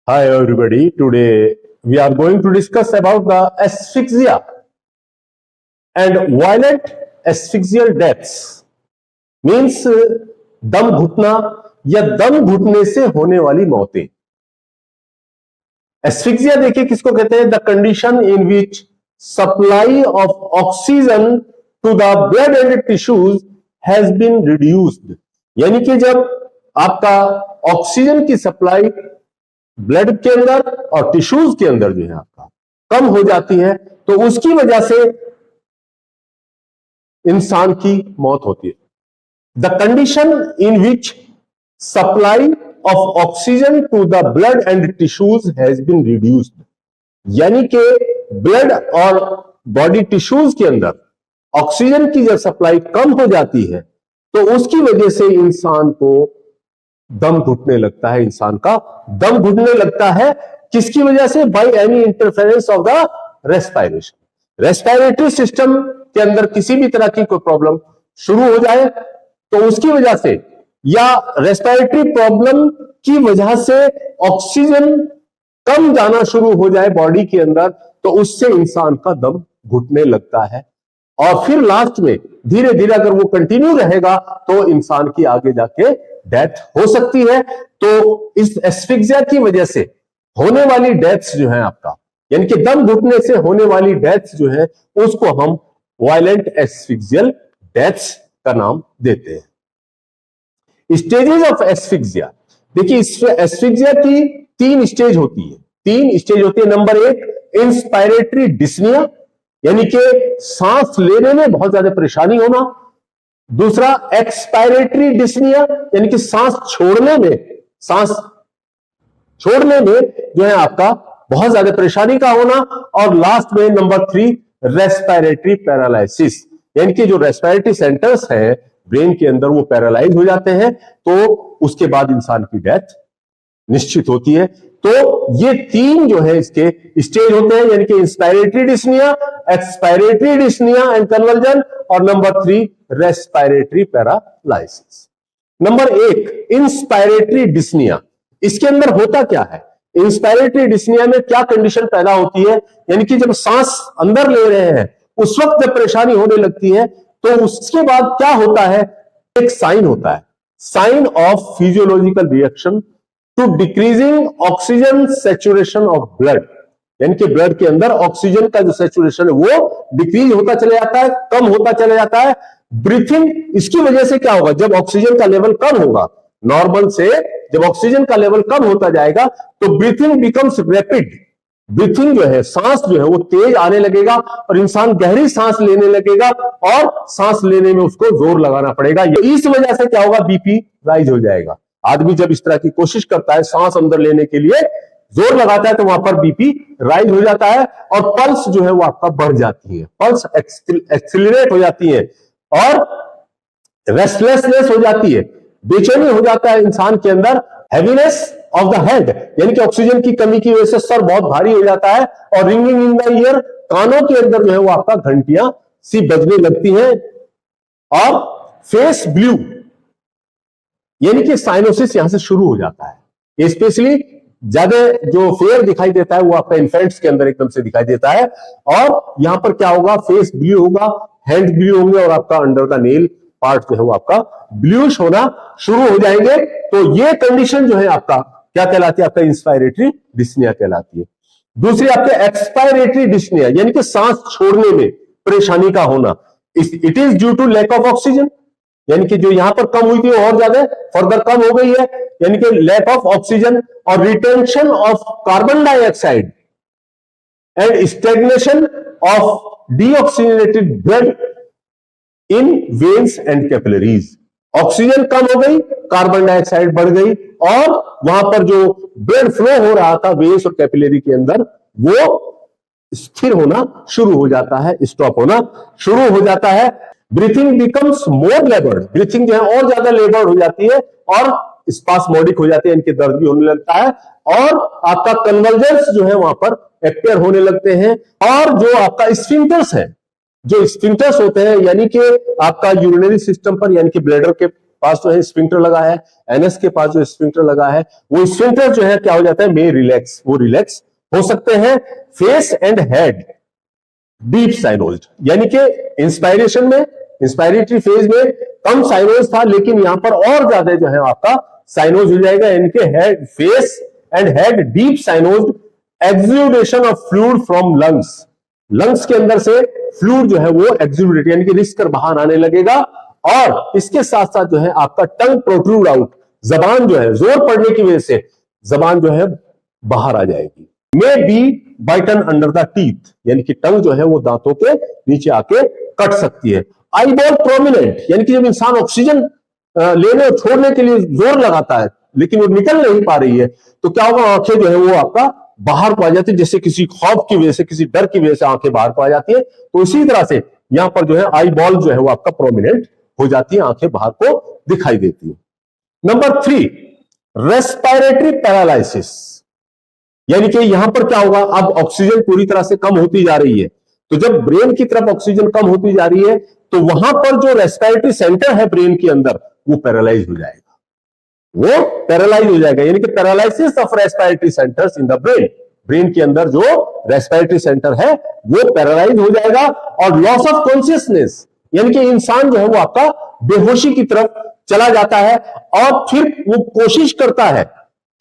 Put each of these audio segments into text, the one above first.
Hi everybody, today we are going to discuss about the asphyxia and violent asphyxial deaths means दम घुटना या दम घुटने से होने वाली मौतें। एस्फिक्सिया देखिए किसको कहते हैं? The condition in which supply of oxygen to the blood and tissues has been reduced, यानी कि जब आपका ऑक्सीजन की सप्लाई ब्लड के अंदर और टिश्यूज के अंदर जो है आपका कम हो जाती है, तो उसकी वजह से इंसान की मौत होती है। The condition in which supply of oxygen to the blood and tissues has been reduced, यानी कि ब्लड और बॉडी टिश्यूज के अंदर ऑक्सीजन की जब सप्लाई कम हो जाती है तो उसकी वजह से इंसान को दम घुटने लगता है। इंसान का दम घुटने लगता है किसकी वजह से? By any interference of the respiration. Respiratory system के अंदर किसी भी तरह की कोई प्रॉब्लम शुरू हो जाए तो उसकी वजह से, या रेस्पिरेटरी प्रॉब्लम की वजह से ऑक्सीजन कम जाना शुरू हो जाए बॉडी के अंदर, तो उससे इंसान का दम घुटने लगता है। और फिर लास्ट में धीरे धीरे अगर वो कंटिन्यू रहेगा तो इंसान की आगे जाके डेथ हो सकती है। तो इस एस्फिक्सिया की वजह से होने वाली डेथ्स जो है आपका, यानी कि दम घुटने से होने वाली डेथ्स जो है उसको हम वायलेंट एस्फिक्सियल डेथ्स का नाम देते हैं। स्टेजेस ऑफ एस्फिक्सिया, देखिए एस्फिक्सिया की तीन स्टेज होती है। नंबर 1 इंस्पायरेटरी डिस्निया, यानी कि सांस लेने में बहुत ज्यादा परेशानी होना। दूसरा एक्सपायरेटरी डिस्निया, यानी कि सांस छोड़ने में जो है आपका बहुत ज्यादा परेशानी का होना। और लास्ट में नंबर 3 रेस्पिरेटरी पैरालिसिस, यानी कि जो रेस्पिरेटरी सेंटर्स हैं ब्रेन के अंदर वो पैरालाइज हो जाते हैं, तो उसके बाद इंसान की डेथ निश्चित होती है। तो ये तीन जो है इसके स्टेज होते हैं, यानी कि inspiratory dyspnoea, expiratory dyspnoea and conversion, और number 3 respiratory paralysis. Number 1 inspiratory dyspnoea, इसके अंदर होता क्या है? इंस्पायरेटरी डिस्निया में क्या कंडीशन पैदा होती है? यानी कि जब सांस अंदर ले रहे हैं उस वक्त जब परेशानी होने लगती है, तो उसके बाद क्या होता है? एक साइन होता है, sign of physiological reaction to decreasing oxygen saturation of blood, यानी कि ब्लड के अंदर ऑक्सीजन का जो सैचुरेशन है वो डिक्रीज होता चला जाता है, कम होता चला जाता है। ब्रीथिंग, इसकी वजह से क्या होगा? जब ऑक्सीजन का लेवल कम होगा, नॉर्मल से जब ऑक्सीजन का लेवल कम होता जाएगा तो ब्रीथिंग बिकम्स रैपिड। ब्रीथिंग जो है, सांस जो है वो तेज आने लगेगा और इंसान गहरी सांस लेने लगेगा और सांस लेने में उसको जोर लगाना पड़ेगा। इस वजह से क्या होगा? बीपी राइज हो जाएगा। आदमी जब इस तरह की कोशिश करता है सांस अंदर लेने के लिए, जोर लगाता है, तो वहां पर बीपी राइज हो जाता है और पल्स जो है वो आपका बढ़ जाती है, पल्स एक्सिलरेट हो जाती है और रेस्टलेसनेस हो जाती है, बेचैनी हो जाता है इंसान के अंदर, हैवीनेस ऑफ द हेड, यानी कि ऑक्सीजन की कमी की वजह से सर बहुत भारी हो जाता है, और रिंगिंग इन द ईयर, कानों के अंदर जो है वो आपका घंटियां सी बजने लगती हैं, और फेस ब्लू, यानी कि साइनोसिस यहां से शुरू हो जाता है। स्पेशली ज्यादा जो फेयर दिखाई देता है वो आपका इन्फेंट्स के अंदर एकदम से दिखाई देता है, और यहां पर क्या होगा? फेस ब्लू होगा, हैंड ब्लू होंगे, और आपका अंडर का नेल पार्ट जो है वो आपका ब्लूइश होना शुरू हो जाएंगे। तो ये कंडीशन जो है आपका क्या कहलाती है? आपका इंस्पायरेटरी डिस्निया कहलाती है। दूसरी आपके एक्सपायरेटरी डिस्निया, यानी कि सांस छोड़ने में परेशानी का होना। It is due to lack of oxygen, यानी कि जो यहां पर कम हुई थी और ज्यादा फर्दर कम हो गई है, यानी कि लैक ऑफ ऑक्सीजन और retention of carbon dioxide and stagnation of deoxygenated blood in veins and capillaries. Oxygen कम हो गई, कार्बन डाइऑक्साइड बढ़ गई, और वहां पर जो ब्लड फ्लो हो रहा था वेन्स और कैपिलरी के अंदर वो स्थिर होना शुरू हो जाता है, स्टॉप होना शुरू हो जाता है। ब्रीथिंग बिकम्स मोर लेबर्ड, ब्रीथिंग जो है और ज्यादा लेबर्ड हो जाती है और स्पास्मोडिक हो जाती है, इनके दर्द भी होने लगता है, और आपका कन्वर्जेंस जो है वहां पर अपियर होने लगते हैं। और जो आपका स्फिंक्टर्स है, जो स्फिंक्टर्स होते हैं, यानी कि आपका यूरिनरी सिस्टम पर, यानी कि ब्लैडर के पास जो है स्फिंक्टर लगा है, एनएस के पास जो स्फिंक्टर लगा है, वो स्फिंक्टर जो है क्या हो जाता है, मे रिलैक्स, वो रिलैक्स हो सकते हैं। फेस एंड हेड डीप साइनोज्ड, यानी कि इंस्पायरेशन में, इंस्पायरेटरी फेज में कम साइनोज था, लेकिन यहां पर और ज्यादा जो है आपका साइनोज हो जाएगा। इनके head, face and head deep cyanosed, exudation of fluid from lungs, lungs के अंदर से फ्लूइड जो है वो एक्सुडेट यानी कि रिस्क कर बाहर आने लगेगा। और इसके साथ साथ जो है आपका टंग प्रोट्रूड आउट, जबान जो है जोर पड़ने की वजह से जबान जो है बाहर आ जाएगी। May be bitten under the teeth, यानी कि टंग जो है वो दांतों के नीचे आके कट सकती है। आई बॉल प्रोमिनेंट, यानी कि जब इंसान ऑक्सीजन लेने और छोड़ने के लिए जोर लगाता है लेकिन वो निकल नहीं पा रही है, तो क्या होगा, आंखें जो है वो आपका बाहर को आ जाती है, जैसे किसी खौफ की वजह से, किसी डर की वजह से आंखें बाहर को आ जाती है। तो इसी तरह से यहां पर जो है आई बॉल जो है वो आपका प्रोमिनेंट हो जाती है, आंखें बाहर को दिखाई देती है। नंबर 3, रेस्पिरेटरी पैरालिसिस, यानी कि यहां पर क्या होगा, अब ऑक्सीजन पूरी तरह से कम होती जा रही है, तो जब ब्रेन की तरफ ऑक्सीजन कम होती जा रही है तो वहां पर जो रेस्पिरेटरी सेंटर है ब्रेन के अंदर वो पैरालाइज हो जाएगा, वो पैरालाइज हो जाएगा, यानी कि paralysis of respiratory centres in the brain, brain के अंदर जो रेस्पिरेटरी सेंटर है वो पैरालाइज हो जाएगा। और लॉस ऑफ कॉन्शियसनेस, यानी कि इंसान जो है वो आपका बेहोशी की तरफ चला जाता है और फिर वो कोशिश करता है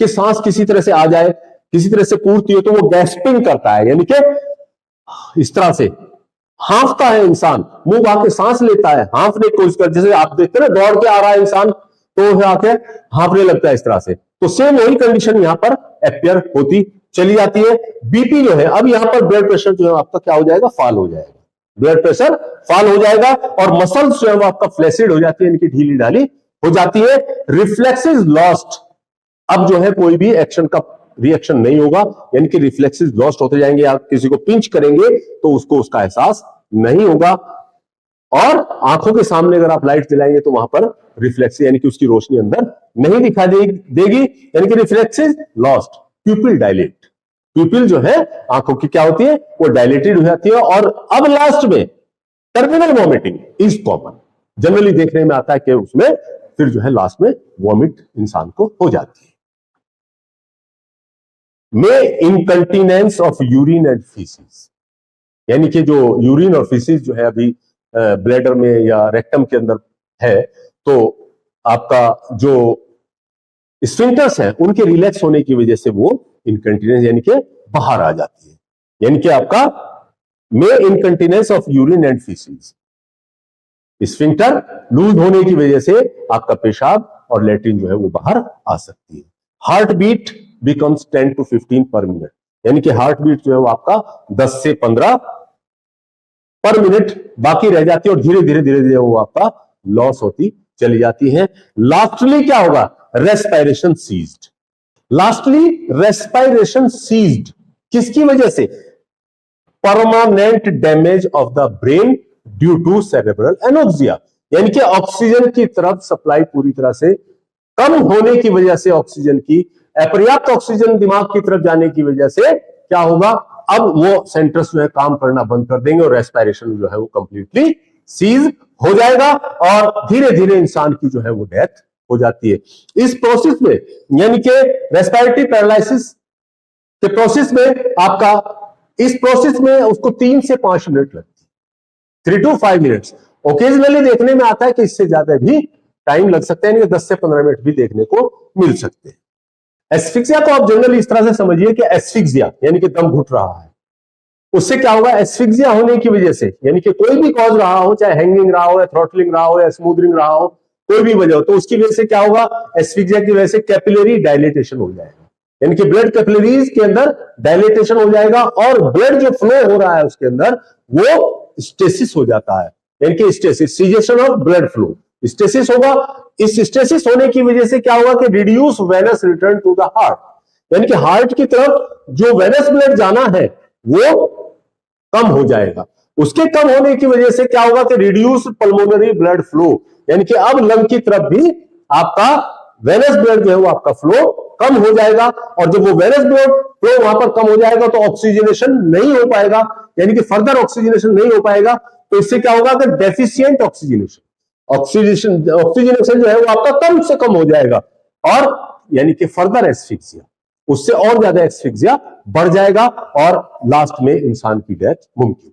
कि सांस किसी तरह से आ जाए, किसी तरह से पूर्ति हो, तो वो गैस्पिंग करता है, यानी कि इस तरह से हांफता है इंसान, मुंह आके सांस लेता है, हांफने की कोशिश कर, जैसे आप देखते हैं ना दौड़ के आ रहा है इंसान तो आके हांफने लगता है इस तरह से, तो सेम वही कंडीशन यहां पर अपियर होती चली जाती है। बीपी जो है, अब यहां पर ब्लड प्रेशर जो है आपका क्या हो जाएगा, फॉल हो जाएगा, ब्लड प्रेशर फॉल हो जाएगा और मसल्स जो है वो आपका फ्लैसिड हो जाती है, इनकी ढीली ढाली हो जाती है। रिफ्लेक्सेस लॉस्ट, अब जो है कोई भी एक्शन का रिएक्शन नहीं होगा, यानी कि रिफ्लेक्सेस लॉस्ट होते जाएंगे, आप किसी को पिंच करेंगे तो उसको उसका एहसास नहीं होगा। और आंखों के सामने अगर आप लाइट जलाएंगे तो वहां पर रिफ्लेक्स यानी कि उसकी रोशनी अंदर नहीं दिखाई देगी, यानी कि रिफ्लेक्सेस लॉस्ट। प्यूपिल डायलेट, प्यूपिल जो है आंखों की क्या होती है, वो डायलेटेड हो जाती है। और अब लास्ट में terminal vomiting is common, generally देखने में आता है कि उसमें फिर जो है लास्ट में वॉमिट इंसान को हो जाती है। में incontinence of urine and faeces, यानी कि जो यूरिन और फीसिस जो है अभी ब्लैडर में या रेक्टम के अंदर है, तो आपका जो स्फिंक्टर्स है उनके रिलैक्स होने की वजह से वो इनकंटीनेंस यानी कि बाहर आ जाती है, यानी कि आपका में incontinence of urine and faeces, sphincter loose होने की वजह से आपका पेशाब और लैट्रिन जो है वो बाहर आ सकती है। हार्ट बीट बिकम्स 10 to 15 पर मिनट, यानी कि हार्ट बीट जो है वो आपका 10 से 15 पर मिनट बाकी रह जाती है और धीरे धीरे धीरे धीरे वो आपका लॉस होती चली जाती है। लास्टली क्या होगा, respiration ceased, lastly respiration ceased, किसकी वजह से, permanent damage of the brain due to cerebral anoxia, यानी कि ऑक्सीजन की तरफ सप्लाई पूरी तरह से कम होने की वजह से, ऑक्सीजन की अपर्याप्त ऑक्सीजन दिमाग की तरफ जाने की वजह से क्या होगा, अब वो सेंटर्स जो है काम करना बंद कर देंगे और रेस्पिरेशन जो है वो कंप्लीटली सीज हो जाएगा और धीरे धीरे इंसान की जो है वो डेथ हो जाती है। इस प्रोसेस में यानी कि रेस्पिरेटरी पैरालिसिस के प्रोसेस में आपका, इस प्रोसेस में उसको 3 से 5 मिनट लगती है, 3 to 5 मिनट्स। ओकेजनली देखने में आता है कि इससे ज्यादा भी टाइम लग सकता है, यानी कि 10 से 15 मिनट भी देखने को मिल सकते हैं। एस्फिक्सिया को आप जनरली इस तरह से समझिए कि एस्फिक्सिया यानी कि दम घुट रहा है, उससे क्या होगा, एस्फिक्सिया होने की वजह से, यानी कि कोई भी कॉज रहा हो, चाहे हैंगिंग रहा हो या थ्रॉटलिंग रहा हो या स्मूदरिंग रहा हो, कोई भी वजह हो, तो उसकी वजह से क्या होगा, एस्फिक्सिया की वजह से कैपिलरी डायलेटेशन हो जाएगा, यानी कि ब्लड कैपिलरीज के अंदर डायलेटेशन हो जाएगा और ब्लड जो फ्लो हो रहा है उसके अंदर वो स्टेसिस हो जाता है, यानी कि stasis, cessation of blood flow, stasis होगा। इस स्टेसिस होने की वजह से क्या होगा कि reduce venous return to the heart, यानी कि हार्ट की तरफ जो वेनस ब्लड जाना है वो कम हो जाएगा। उसके कम होने की वजह से क्या होगा कि रिड्यूस पल्मोनरी ब्लड फ्लो, यानी कि अब लंग की तरफ भी आपका वेनस ब्लड जो है वो आपका फ्लो कम हो जाएगा और जब वो वेनस ब्लड फ्लो वहां पर कम हो जाएगा तो ऑक्सीजनेशन नहीं हो पाएगा, यानी कि फर्दर ऑक्सीजनेशन नहीं हो पाएगा। तो इससे क्या होगा कि डेफिशिएंट ऑक्सीजनेशन, ऑक्सीजनेशन जो है वो आपका कम से कम हो जाएगा, और यानी कि फर्दर एस्फिक्सिया, उससे और ज्यादा एस्फिक्सिया बढ़ जाएगा और लास्ट में इंसान की डेथ मुमकिन।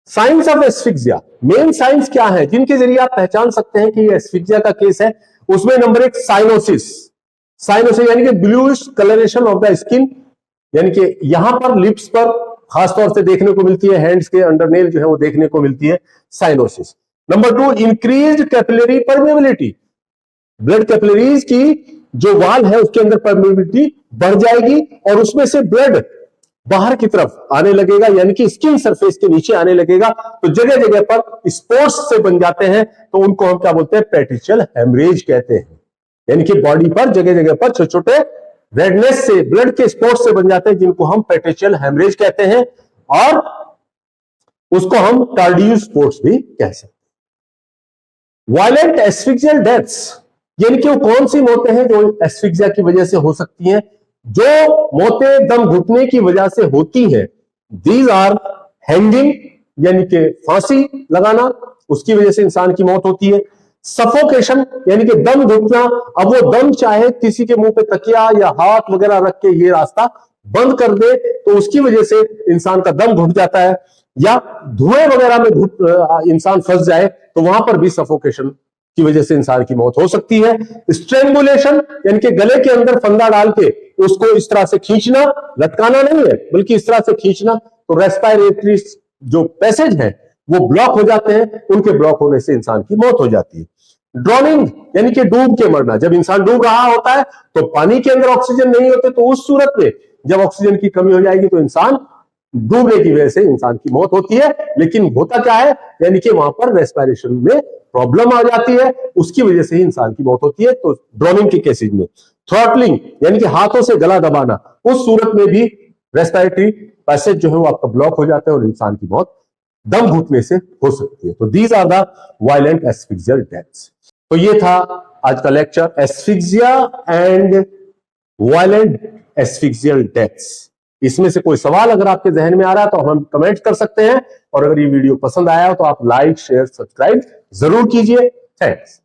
Science of asphyxia, main science क्या है जिनके जरिए आप पहचान सकते हैं कि ये एस्फिक्सिया का केस है? उसमें नंबर 1 साइनोसिस। साइनोसिस यानी कि bluish colouration of the skin, यानी कि यहां पर लिप्स पर खासतौर से देखने को मिलती है, हैंड्स के अंडरनेल जो है वो देखने को मिलती है, cyanosis. Number 2 increased capillary permeability, blood capillaries की जो वाल है उसके अंदर परमेबिलिटी बढ़ जाएगी और उसमें से ब्लड बाहर की तरफ आने लगेगा, यानी कि स्किन सरफेस के नीचे आने लगेगा, तो जगह जगह पर स्पॉट्स से बन जाते हैं, तो उनको हम क्या बोलते हैं? पेटिशियल हेमरेज कहते हैं। यानी कि बॉडी पर जगह जगह पर छोटे छोटे रेडनेस से, ब्लड के स्पॉट्स से बन जाते हैं, जिनको हम पेटिशियल हेमरेज कहते हैं, और उसको हम कार्डियो स्पॉट्स भी कह सकते हैं। वायलेंट एस्फिक्सियल डेथ्स, यानी कि वो कौन सी मौतें हैं जो एस्फिक्सिया की वजह से हो सकती हैं? जो मौतें दम घुटने की वजह से होती हैं, दीज आर हैंगिंग, यानी कि फांसी लगाना, उसकी वजह से इंसान की मौत होती है। सफोकेशन, यानी कि दम घुटना, अब वो दम चाहे किसी के मुंह पे तकिया या हाथ वगैरह रख के ये रास्ता बंद कर दे तो उसकी वजह से इंसान का दम घुट जाता है, या धुएं वगैरह में इंसान फंस जाए तो वहां पर भी सफोकेशन की वजह से इंसान की मौत हो सकती है। स्ट्रेंगुलेशन, यानी कि गले के अंदर फंदा डाल के उसको इस तरह से खींचना, लटकाना नहीं है बल्कि इस तरह से खींचना, तो रेस्पिरेटरी जो पैसेज है वो ब्लॉक हो जाते हैं, उनके ब्लॉक होने से इंसान की मौत हो जाती है। ड्रॉनिंग, यानी कि डूब के मरना, जब इंसान डूब रहा होता है तो पानी के अंदर ऑक्सीजन नहीं होते, तो उस सूरत में जब ऑक्सीजन की कमी हो जाएगी तो इंसान डूबने की वजह से इंसान की मौत होती है। लेकिन होता क्या है, यानी कि वहां पर रेस्पिरेशन में प्रॉब्लम आ जाती है, उसकी वजह से ही इंसान की मौत होती है। तो ड्रोनिंग के केसेस में थ्रॉटलिंग, यानी कि हाथों से गला दबाना, उस सूरत में भी रेस्पिरेटरी पैसेज जो है वो आपका ब्लॉक हो जाता है और इंसान की मौत दम घुटने से हो सकती है। तो these are the violent asphyxial deaths. तो ये था आज का lecture, asphyxia and violent asphyxial deaths. इसमें से कोई सवाल अगर आपके जहन में आ रहा है तो हम कमेंट कर सकते हैं, और अगर ये वीडियो पसंद आया हो तो आप लाइक शेयर सब्सक्राइब जरूर कीजिए। थैंक्स।